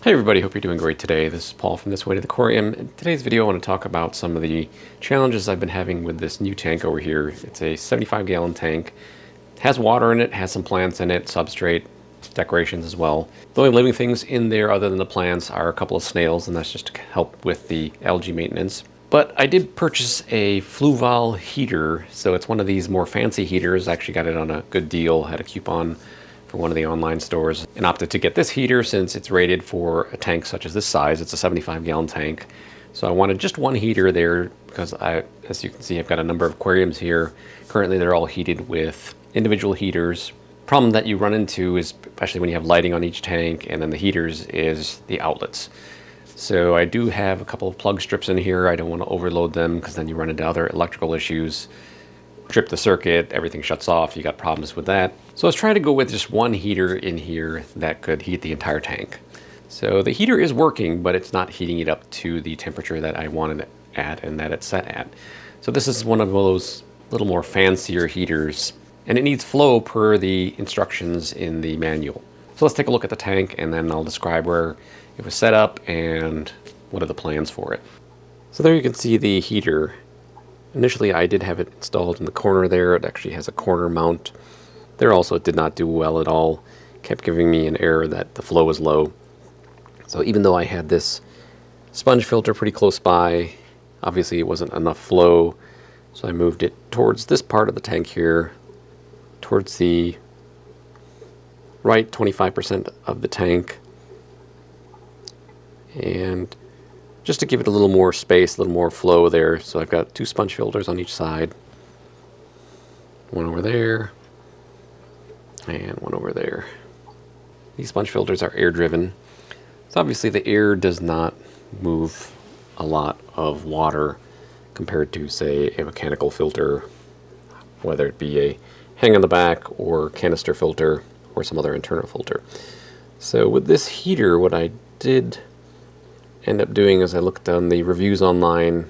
Hey everybody, hope you're doing great today. This is Paul from This Way to the Aquarium. In today's video I want to talk about some of the challenges I've been having with this new tank over here. It's a 75-gallon tank. It has water in it, has some plants in it, substrate, decorations as well. The only living things in there other than the plants are a couple of snails, and that's just to help with the algae maintenance. But I did purchase a Fluval heater, so it's one of these more fancy heaters. I actually got it on a good deal, had a coupon for one of the online stores, and opted to get this heater since it's rated for a tank such as this size. It's a 75-gallon tank. So I wanted just one heater there because as you can see, I've got a number of aquariums here. Currently they're all heated with individual heaters. Problem that you run into is, especially when you have lighting on each tank and then the heaters, is the outlets. So I do have a couple of plug strips in here. I don't want to overload them because then you run into other electrical issues. Trip the circuit, everything shuts off, you got problems with that. So I was trying to go with just one heater in here that could heat the entire tank. So the heater is working, but it's not heating it up to the temperature that I wanted it at and that it's set at. So this is one of those little more fancier heaters, and it needs flow per the instructions in the manual. So let's take a look at the tank and then I'll describe where it was set up and what are the plans for it. So there you can see the heater. Initially, I did have it installed in the corner there. It actually has a corner mount. There also it did not do well at all. Kept giving me an error that the flow was low. So even though I had this sponge filter pretty close by, obviously it wasn't enough flow. So I moved it towards this part of the tank here, towards the right 25% of the tank. And just to give it a little more space, a little more flow there. So I've got two sponge filters on each side. One over there, and one over there. These sponge filters are air driven. So obviously the air does not move a lot of water compared to, say, a mechanical filter, whether it be a hang on the back or canister filter or some other internal filter. So with this heater, what I did end up doing is I looked on the reviews online.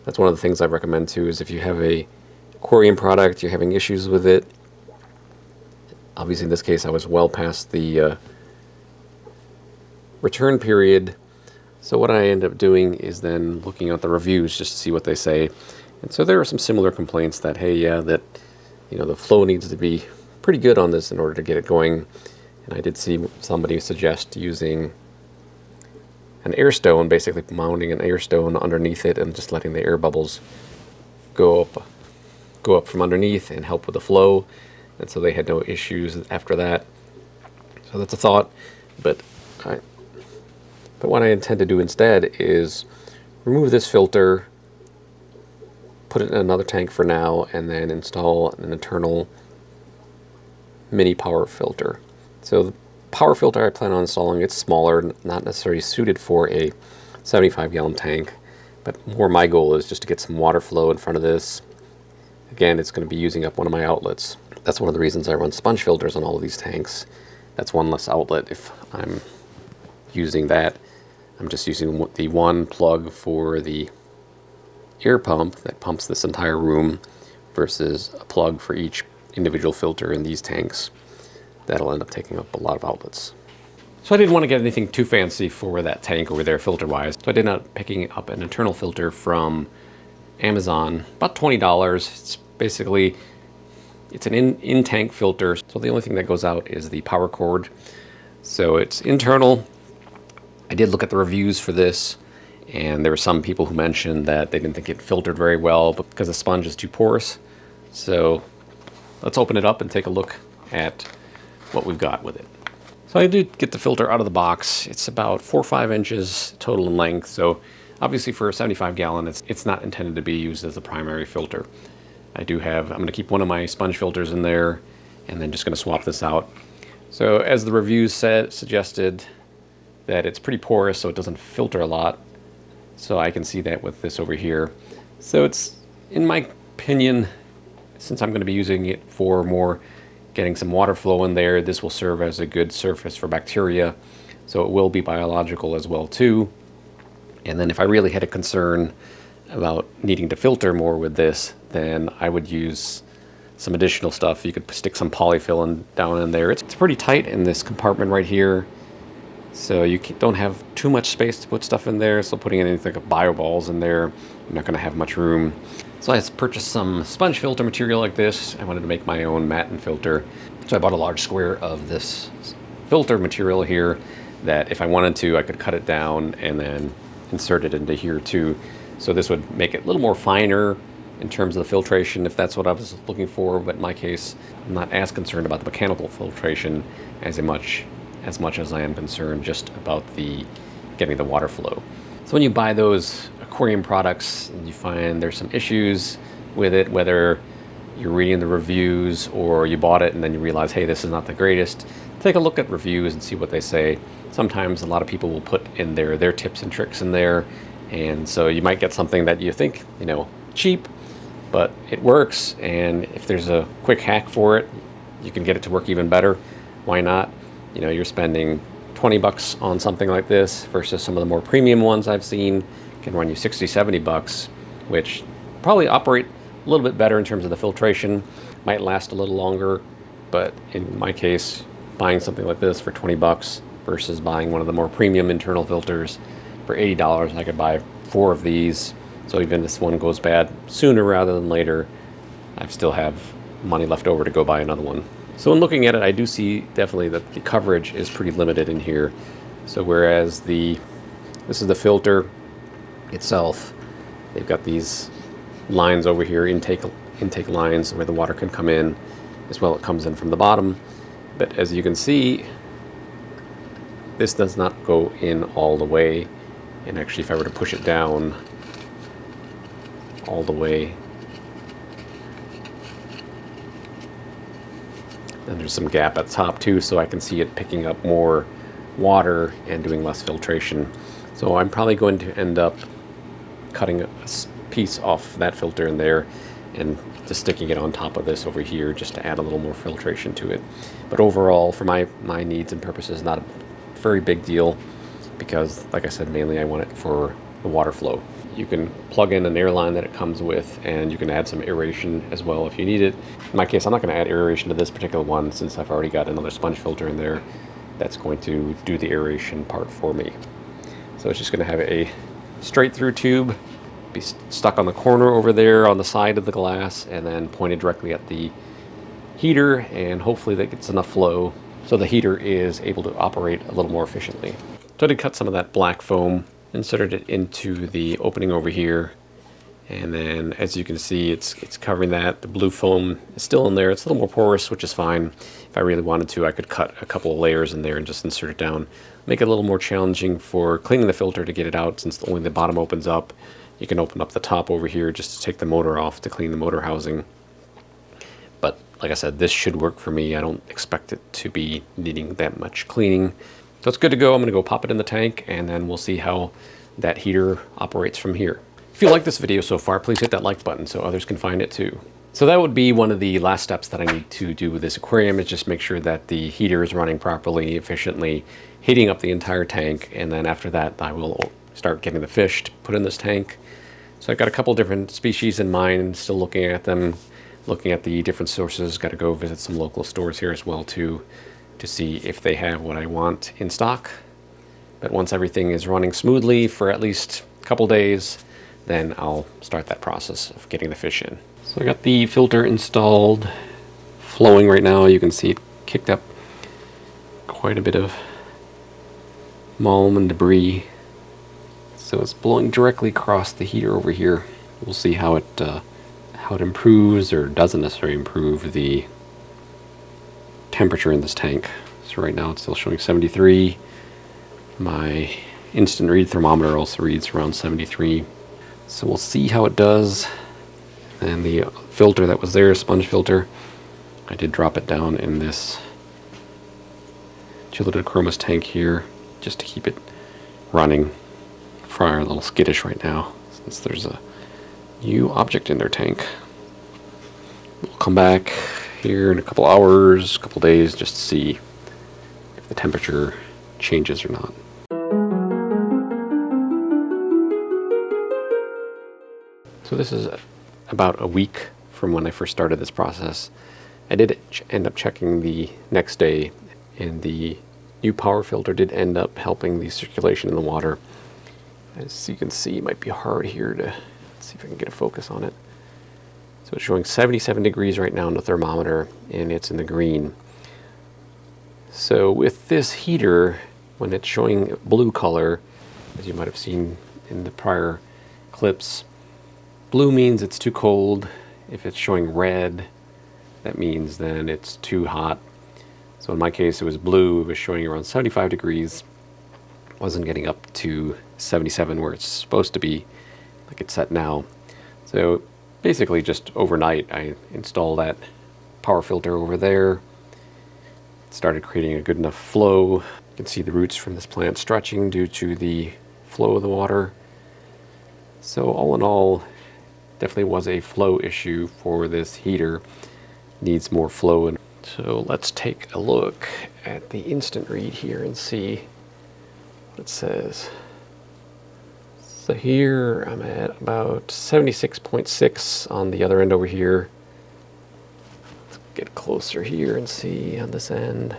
That's one of the things I recommend too, is if you have a aquarium product, you're having issues with it. Obviously in this case I was well past the return period. So what I end up doing is then looking at the reviews just to see what they say. And so there are some similar complaints that, hey, yeah, that the flow needs to be pretty good on this in order to get it going. And I did see somebody suggest using an air stone, basically mounting an air stone underneath it and just letting the air bubbles go up from underneath and help with the flow. And so they had no issues after that. So that's a thought, but what I intend to do instead is remove this filter, put it in another tank for now, and then install an internal mini power filter. So the power filter I plan on installing, it's smaller, not necessarily suited for a 75-gallon tank, but more my goal is just to get some water flow in front of this. Again, it's going to be using up one of my outlets. That's one of the reasons I run sponge filters on all of these tanks. That's one less outlet if I'm using that. I'm just using the one plug for the air pump that pumps this entire room versus a plug for each individual filter in these tanks. That'll end up taking up a lot of outlets. So I didn't want to get anything too fancy for that tank over there filter-wise. So I did end up picking up an internal filter from Amazon, about $20. It's basically, it's an in-tank filter. So the only thing that goes out is the power cord. So it's internal. I did look at the reviews for this, and there were some people who mentioned that they didn't think it filtered very well because the sponge is too porous. So let's open it up and take a look at what we've got with it. So I did get the filter out of the box. It's about 4 or 5 inches total in length. So obviously for a 75-gallon, it's not intended to be used as the primary filter. I'm going to keep one of my sponge filters in there and then just going to swap this out. So as the reviews suggested, that it's pretty porous, so it doesn't filter a lot. So I can see that with this over here. So it's, in my opinion, since I'm going to be using it for more getting some water flow in there, this will serve as a good surface for bacteria. So it will be biological as well too. And then if I really had a concern about needing to filter more with this, then I would use some additional stuff. You could stick some polyfill down in there. It's pretty tight in this compartment right here. So you don't have too much space to put stuff in there. So putting anything like bio balls in there, you're not going to have much room. So I purchased some sponge filter material like this. I wanted to make my own matin filter. So I bought a large square of this filter material here that if I wanted to, I could cut it down and then insert it into here too. So this would make it a little more finer in terms of the filtration if that's what I was looking for. But in my case, I'm not as concerned about the mechanical filtration as much as I am concerned just about getting the water flow. So when you buy those aquarium products and you find there's some issues with it, whether you're reading the reviews or you bought it and then you realize, hey, this is not the greatest, take a look at reviews and see what they say. Sometimes a lot of people will put in their tips and tricks in there, and so you might get something that you think, cheap, but it works, and if there's a quick hack for it, you can get it to work even better. Why not? You're spending 20 bucks on something like this versus some of the more premium ones I've seen can run you 60, 70 bucks, which probably operate a little bit better in terms of the filtration, might last a little longer. But in my case, buying something like this for 20 bucks versus buying one of the more premium internal filters for $80, I could buy 4 of these. So even if this one goes bad sooner rather than later, I still have money left over to go buy another one. So in looking at it, I do see definitely that the coverage is pretty limited in here. So whereas this is the filter itself, they've got these lines over here, intake lines where the water can come in, as well it comes in from the bottom. But as you can see, this does not go in all the way. And actually, if I were to push it down all the way, then there's some gap at the top too, so I can see it picking up more water and doing less filtration. So I'm probably going to end up cutting a piece off that filter in there and just sticking it on top of this over here just to add a little more filtration to it. But overall, for my needs and purposes, not a very big deal, because like I said, mainly I want it for the water flow. You can plug in an air line that it comes with, and you can add some aeration as well if you need it. In my case, I'm not going to add aeration to this particular one since I've already got another sponge filter in there that's going to do the aeration part for me. So it's just going to have a straight through tube, be stuck on the corner over there on the side of the glass, and then pointed directly at the heater, and hopefully that gets enough flow so the heater is able to operate a little more efficiently. So I did cut some of that black foam, inserted it into the opening over here, and then as you can see, it's covering that. The blue foam is still in there. It's a little more porous, which is fine. If I really wanted to, I could cut a couple of layers in there and just insert it down. Make it a little more challenging for cleaning the filter to get it out, since only the bottom opens up. You can open up the top over here just to take the motor off to clean the motor housing. But like I said, this should work for me. I don't expect it to be needing that much cleaning. So it's good to go. I'm going to go pop it in the tank, and then we'll see how that heater operates from here. If you like this video so far, please hit that like button so others can find it too. So that would be one of the last steps that I need to do with this aquarium, is just make sure that the heater is running properly, efficiently, heating up the entire tank, and then after that I will start getting the fish to put in this tank. So I've got a couple different species in mind, still looking at them, looking at the different sources. Got to go visit some local stores here as well too, to see if they have what I want in stock. But once everything is running smoothly for at least a couple days, then I'll start that process of getting the fish in. So I got the filter installed, flowing right now. You can see it kicked up quite a bit of mulm and debris. So it's blowing directly across the heater over here. We'll see how it improves or doesn't necessarily improve the temperature in this tank. So right now it's still showing 73. My instant read thermometer also reads around 73. So we'll see how it does. And the filter that was there, sponge filter, I did drop it down in this Chilled Chromis tank here just to keep it running. Fry are a little skittish right now since there's a new object in their tank. We'll come back here in a couple hours, couple days, just to see if the temperature changes or not. So this is about a week from when I first started this process. I did end up checking the next day, and the new power filter did end up helping the circulation in the water. As you can see, it might be hard here to, let's see if I can get a focus on it. So it's showing 77 degrees right now on the thermometer, and it's in the green. So with this heater, when it's showing blue color, as you might have seen in the prior clips, blue means it's too cold. If it's showing red, that means then it's too hot. So in my case, it was blue. It was showing around 75 degrees. Wasn't getting up to 77 where it's supposed to be, like it's set now. So basically just overnight, I installed that power filter over there. Started creating a good enough flow. You can see the roots from this plant stretching due to the flow of the water. So all in all, definitely was a flow issue for this heater. Needs more flow. And so let's take a look at the instant read here and see what it says. So here I'm at about 76.6 on the other end over here. Let's get closer here and see on this end.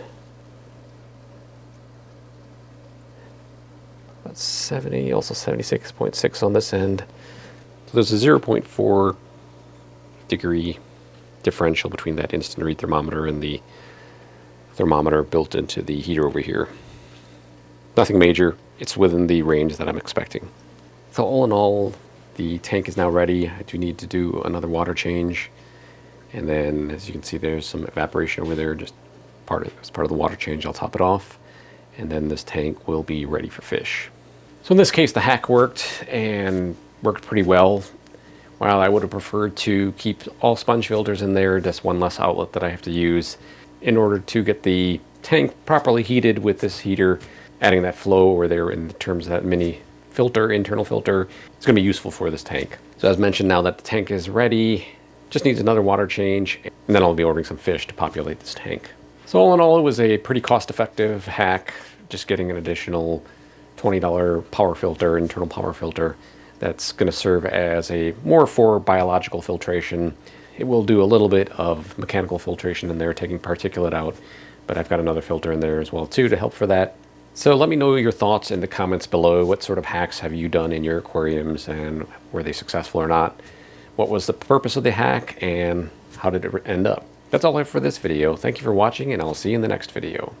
About 70, also 76.6 on this end. So there's a 0.4 degree differential between that instant read thermometer and the thermometer built into the heater over here. Nothing major. It's within the range that I'm expecting. So all in all, the tank is now ready. I do need to do another water change. And then, as you can see, there's some evaporation over there, just as part of the water change. I'll top it off. And then this tank will be ready for fish. So in this case, the hack worked and worked pretty well. While I would have preferred to keep all sponge filters in there, just one less outlet that I have to use in order to get the tank properly heated with this heater, adding that flow over there in terms of that mini filter, internal filter, it's going to be useful for this tank. So as mentioned, now that the tank is ready, just needs another water change, and then I'll be ordering some fish to populate this tank. So all in all, it was a pretty cost-effective hack, just getting an additional $20 power filter, internal power filter, that's going to serve as a more for biological filtration. It will do a little bit of mechanical filtration in there, taking particulate out, but I've got another filter in there as well too to help for that. So let me know your thoughts in the comments below. What sort of hacks have you done in your aquariums, and were they successful or not? What was the purpose of the hack, and how did it end up? That's all I have for this video. Thank you for watching, and I'll see you in the next video.